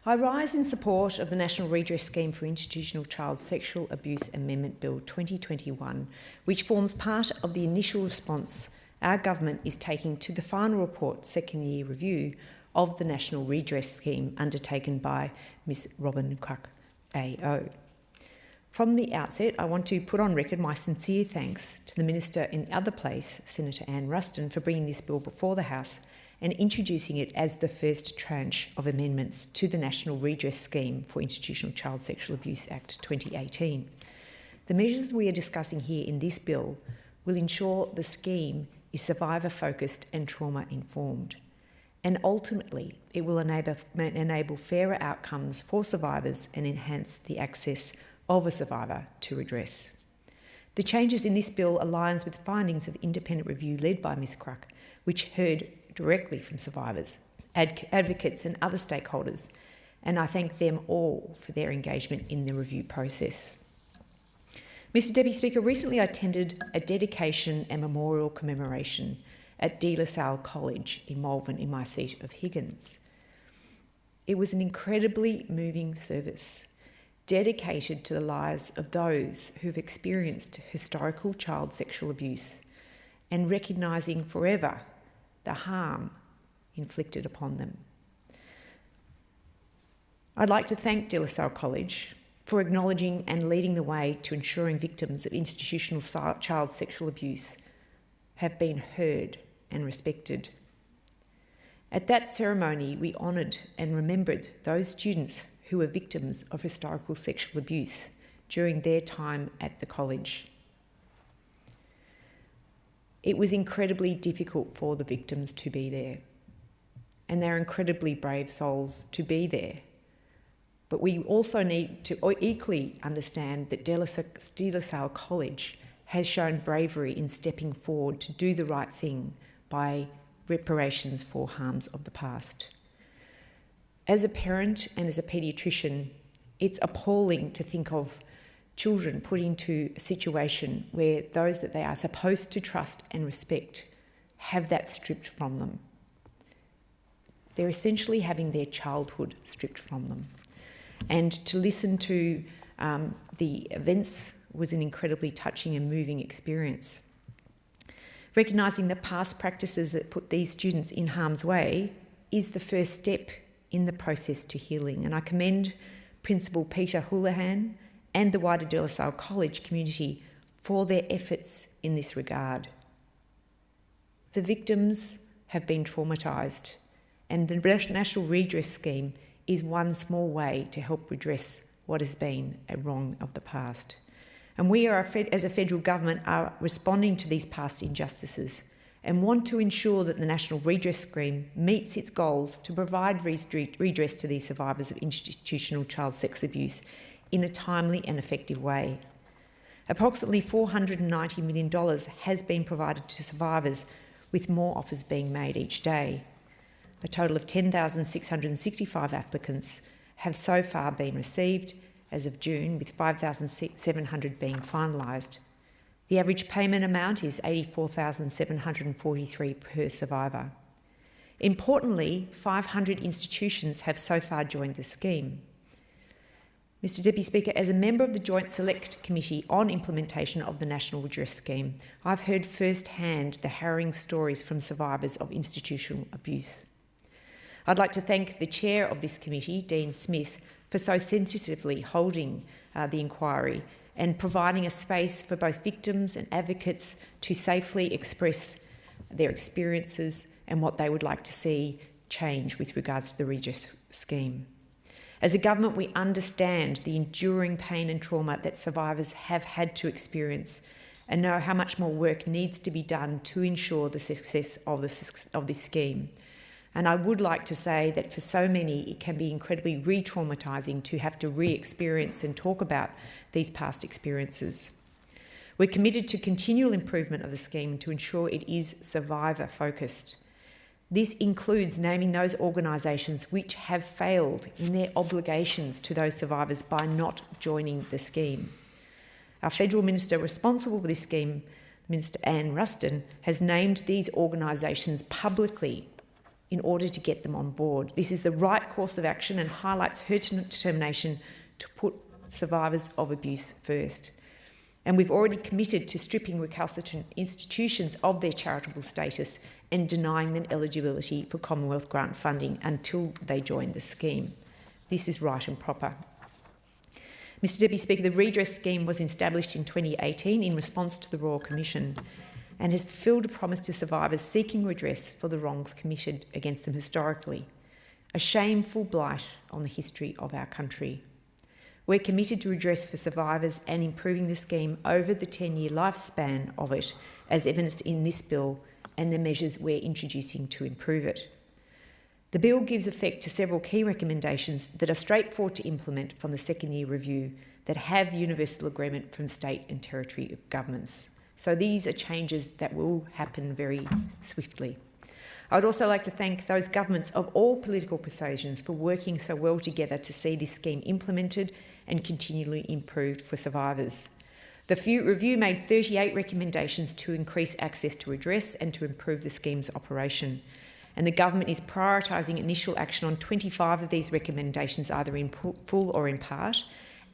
I rise in support of the National Redress Scheme for Institutional Child Sexual Abuse Amendment Bill 2021, which forms part of the initial response our government is taking to the final report, second year review, of the National Redress Scheme undertaken by Ms Robin Kruk AO. From the outset, I want to put on record my sincere thanks to the Minister in the other place, Senator Anne Ruston, for bringing this bill before the House and introducing it as the first tranche of amendments to the National Redress Scheme for Institutional Child Sexual Abuse Act 2018. The measures we are discussing here in this bill will ensure the scheme is survivor-focused and trauma-informed, and ultimately it will enable fairer outcomes for survivors and enhance the access of a survivor to redress. The changes in this bill aligns with findings of the independent review led by Ms Kruk, which heard directly from survivors, advocates and other stakeholders, and I thank them all for their engagement in the review process. Mr Deputy Speaker, recently I attended a dedication and memorial commemoration at De La Salle College in Malvern in my seat of Higgins. It was an incredibly moving service, dedicated to the lives of those who've experienced historical child sexual abuse and recognising forever the harm inflicted upon them. I'd like to thank De La Salle College for acknowledging and leading the way to ensuring victims of institutional child sexual abuse have been heard and respected. At that ceremony, we honoured and remembered those students who were victims of historical sexual abuse during their time at the college. It was incredibly difficult for the victims to be there, and they're incredibly brave souls to be there. But we also need to equally understand that De La Salle College has shown bravery in stepping forward to do the right thing by reparations for harms of the past. As a parent and as a paediatrician, it's appalling to think of children put into a situation where those that they are supposed to trust and respect have that stripped from them. They're essentially having their childhood stripped from them. And to listen to the events was an incredibly touching and moving experience. Recognising the past practices that put these students in harm's way is the first step in the process to healing, and I commend Principal Peter Houlihan and the wider De La Salle College community for their efforts in this regard. The victims have been traumatised, and the National Redress Scheme is one small way to help redress what has been a wrong of the past. And we are, as a federal government, are responding to these past injustices and want to ensure that the National Redress Scheme meets its goals to provide redress to these survivors of institutional child sex abuse in a timely and effective way. Approximately $490 million has been provided to survivors, with more offers being made each day. A total of 10,665 applicants have so far been received as of June, with 5,700 being finalised. The average payment amount is $84,743 per survivor. Importantly, 500 institutions have so far joined the scheme. Mr Deputy Speaker, as a member of the Joint Select Committee on implementation of the National Redress Scheme, I've heard firsthand the harrowing stories from survivors of institutional abuse. I'd like to thank the chair of this committee, Dean Smith, for so sensitively holding the inquiry and providing a space for both victims and advocates to safely express their experiences and what they would like to see change with regards to the redress scheme. As a government, we understand the enduring pain and trauma that survivors have had to experience and know how much more work needs to be done to ensure the success of this scheme. And I would like to say that for so many, it can be incredibly re-traumatising to have to re-experience and talk about these past experiences. We're committed to continual improvement of the scheme to ensure it is survivor-focused. This includes naming those organisations which have failed in their obligations to those survivors by not joining the scheme. Our federal minister responsible for this scheme, Minister Anne Ruston, has named these organisations publicly in order to get them on board. This is the right course of action and highlights her determination to put survivors of abuse first. And we've already committed to stripping recalcitrant institutions of their charitable status and denying them eligibility for Commonwealth grant funding until they join the scheme. This is right and proper. Mr Deputy Speaker, the Redress scheme was established in 2018 in response to the Royal Commission and has fulfilled a promise to survivors seeking redress for the wrongs committed against them historically, a shameful blight on the history of our country. We're committed to redress for survivors and improving the scheme over the 10-year lifespan of it, as evidenced in this bill and the measures we're introducing to improve it. The bill gives effect to several key recommendations that are straightforward to implement from the second-year review that have universal agreement from state and territory governments. So these are changes that will happen very swiftly. I would also like to thank those governments of all political persuasions for working so well together to see this scheme implemented and continually improved for survivors. The review made 38 recommendations to increase access to redress and to improve the scheme's operation. And the government is prioritising initial action on 25 of these recommendations, either in full or in part,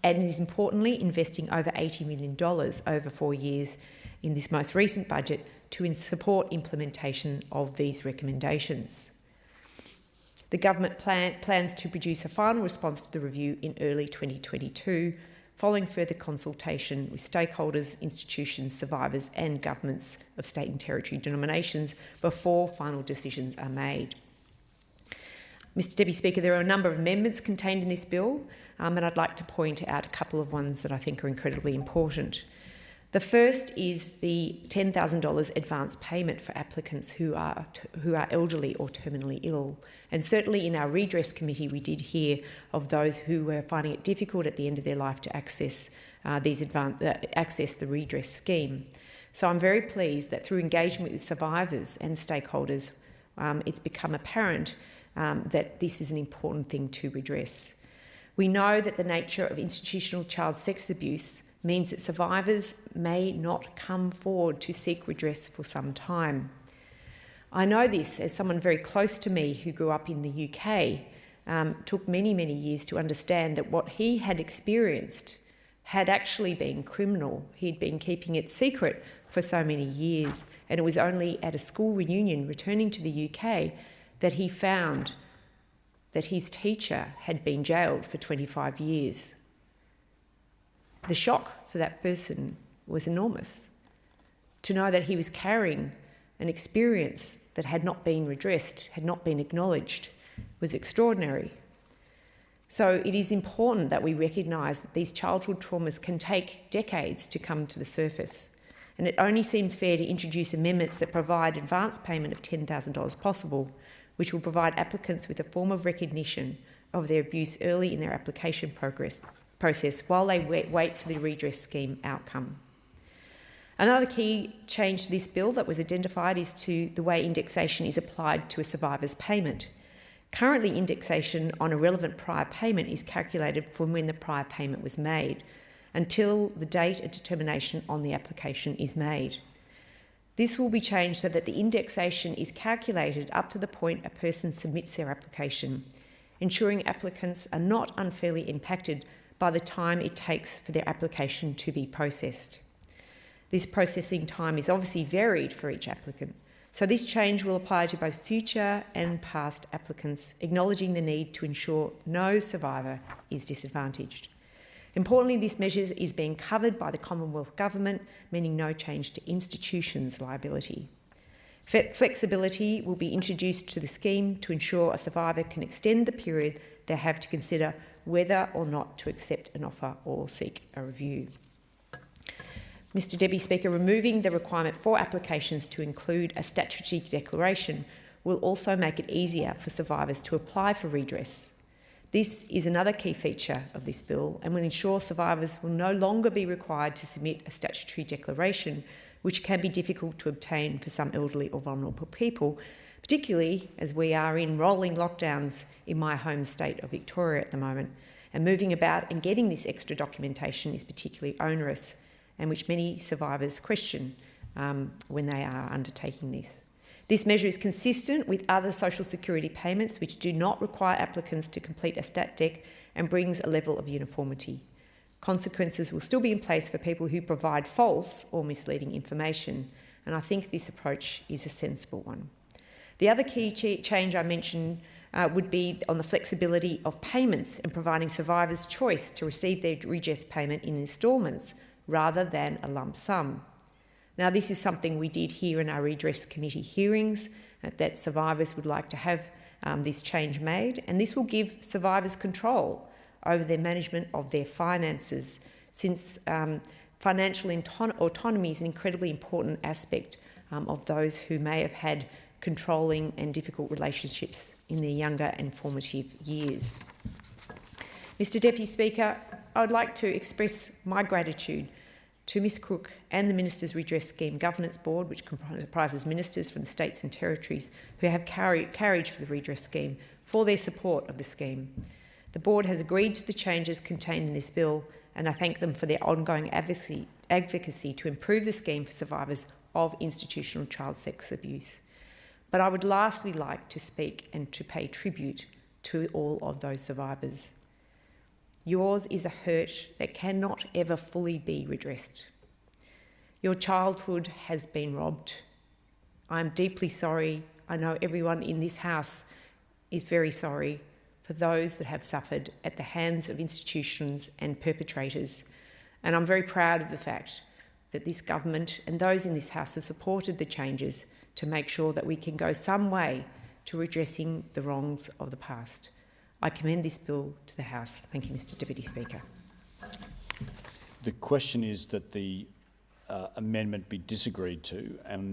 and is importantly investing over $80 million over 4 years in this most recent budget to support implementation of these recommendations. The government plans to produce a final response to the review in early 2022, following further consultation with stakeholders, institutions, survivors and governments of state and territory denominations before final decisions are made. Mr Deputy Speaker, there are a number of amendments contained in this bill, and I'd like to point out a couple of ones that I think are incredibly important. The first is the $10,000 advance payment for applicants who are elderly or terminally ill. And certainly in our Redress Committee, we did hear of those who were finding it difficult at the end of their life to access the Redress scheme. So I'm very pleased that through engagement with survivors and stakeholders, it's become apparent that this is an important thing to redress. We know that the nature of institutional child sex abuse means that survivors may not come forward to seek redress for some time. I know this as someone very close to me who grew up in the UK. Took many, many years to understand that what he had experienced had actually been criminal. He'd been keeping it secret for so many years, and it was only at a school reunion returning to the UK that he found that his teacher had been jailed for 25 years. The shock for that person was enormous. To know that he was carrying an experience that had not been redressed, had not been acknowledged, was extraordinary. So it is important that we recognise that these childhood traumas can take decades to come to the surface. And it only seems fair to introduce amendments that provide advance payment of $10,000 possible, which will provide applicants with a form of recognition of their abuse early in their application process while they wait for the redress scheme outcome. Another key change to this bill that was identified is to the way indexation is applied to a survivor's payment. Currently, indexation on a relevant prior payment is calculated from when the prior payment was made until the date a determination on the application is made. This will be changed so that the indexation is calculated up to the point a person submits their application, ensuring applicants are not unfairly impacted by the time it takes for their application to be processed. This processing time is obviously varied for each applicant, so this change will apply to both future and past applicants, acknowledging the need to ensure no survivor is disadvantaged. Importantly, this measure is being covered by the Commonwealth Government, meaning no change to institutions' liability. Flexibility will be introduced to the scheme to ensure a survivor can extend the period they have to consider whether or not to accept an offer or seek a review. Mr Deputy Speaker, removing the requirement for applications to include a statutory declaration will also make it easier for survivors to apply for redress. This is another key feature of this bill and will ensure survivors will no longer be required to submit a statutory declaration, which can be difficult to obtain for some elderly or vulnerable people, particularly as we are in rolling lockdowns in my home state of Victoria at the moment, and moving about and getting this extra documentation is particularly onerous, and which many survivors question when they are undertaking this. This measure is consistent with other social security payments which do not require applicants to complete a stat dec and brings a level of uniformity. Consequences will still be in place for people who provide false or misleading information, and I think this approach is a sensible one. The other key change I mentioned would be on the flexibility of payments and providing survivors choice to receive their redress payment in instalments rather than a lump sum. Now, this is something we did hear in our Redress Committee hearings, that survivors would like to have this change made, and this will give survivors control over their management of their finances, since financial autonomy is an incredibly important aspect of those who may have had controlling and difficult relationships in their younger and formative years. Mr Deputy Speaker, I would like to express my gratitude to Ms Cook and the Ministers' Redress Scheme Governance Board, which comprises ministers from the states and territories who have carriage for the redress scheme, for their support of the scheme. The board has agreed to the changes contained in this bill, and I thank them for their ongoing advocacy to improve the scheme for survivors of institutional child sex abuse. But I would lastly like to speak and to pay tribute to all of those survivors. Yours is a hurt that cannot ever fully be redressed. Your childhood has been robbed. I am deeply sorry. I know everyone in this House is very sorry for those that have suffered at the hands of institutions and perpetrators. And I'm very proud of the fact that this government and those in this House have supported the changes to make sure that we can go some way to redressing the wrongs of the past. I commend this bill to the House. Thank you, Mr Deputy Speaker. The question is that the amendment be disagreed to, and